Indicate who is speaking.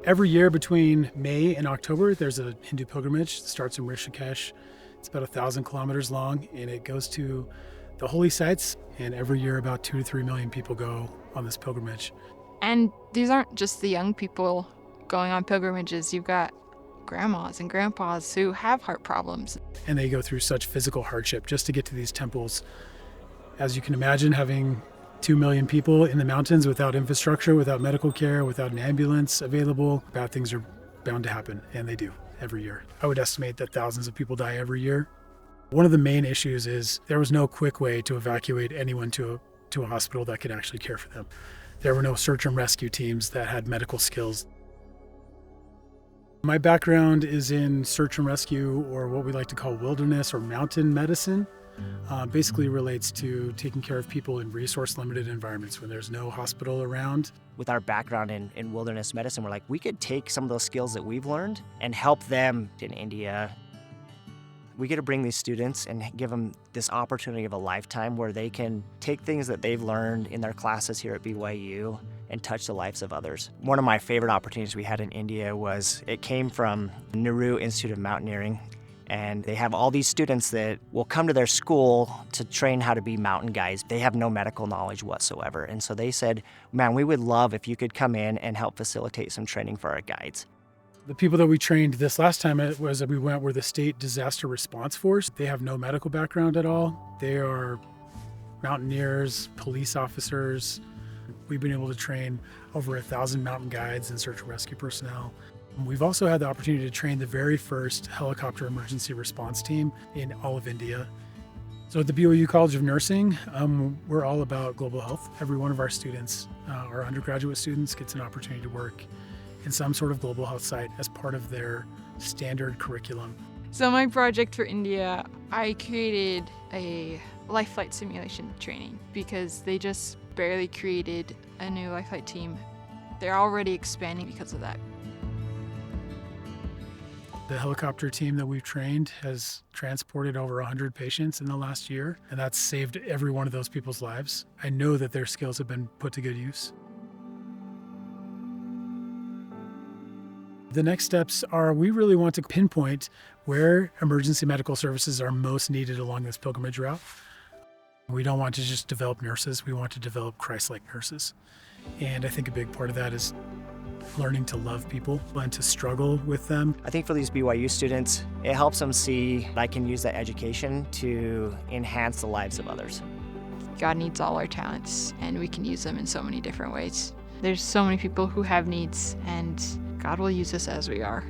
Speaker 1: Every year between May and October, there's a Hindu pilgrimage. It starts in Rishikesh. It's about 1,000 kilometers long, and it goes to the holy sites. And every year, about 2 to 3 million people go on this pilgrimage.
Speaker 2: And these aren't just the young people going on pilgrimages. You've got grandmas and grandpas who have heart problems.
Speaker 1: And they go through such physical hardship just to get to these temples. As you can imagine, having 2 million people in the mountains without infrastructure, without medical care, without an ambulance available, bad things are bound to happen, and they do every year. I would estimate that thousands of people die every year. One of the main issues is there was no quick way to evacuate anyone to a hospital that could actually care for them. There were no search and rescue teams that had medical skills. My background is in search and rescue, or what we like to call wilderness or mountain medicine. Basically relates to taking care of people in resource-limited environments when there's no hospital around.
Speaker 3: With our background in wilderness medicine, we're like, we could take some of those skills that we've learned and help them in India. We get to bring these students and give them this opportunity of a lifetime where they can take things that they've learned in their classes here at BYU and touch the lives of others. One of my favorite opportunities we had in India was, it came from Nehru Institute of Mountaineering. And they have all these students that will come to their school to train how to be mountain guides. They have no medical knowledge whatsoever. And so they said, man, we would love if you could come in and help facilitate some training for our guides.
Speaker 1: The people that we trained this last time were the State Disaster Response Force. They have no medical background at all. They are mountaineers, police officers. We've been able to train over 1,000 mountain guides and search and rescue personnel. We've also had the opportunity to train the very first helicopter emergency response team in all of India. So at the BYU College of Nursing, we're all about global health. Every one of our students, our undergraduate students, gets an opportunity to work in some sort of global health site as part of their standard curriculum.
Speaker 2: So my project for India, I created a life flight simulation training because they just barely created a new life flight team. They're already expanding because of that.
Speaker 1: The helicopter team that we've trained has transported over 100 patients in the last year, and that's saved every one of those people's lives. I know that their skills have been put to good use. The next steps are, we really want to pinpoint where emergency medical services are most needed along this pilgrimage route. We don't want to just develop nurses, we want to develop Christ-like nurses. And I think a big part of that is learning to love people and to struggle with them.
Speaker 3: I think for these BYU students, it helps them see I can use that education to enhance the lives of others.
Speaker 2: God needs all our talents, and we can use them in so many different ways. There's so many people who have needs, and God will use us as we are.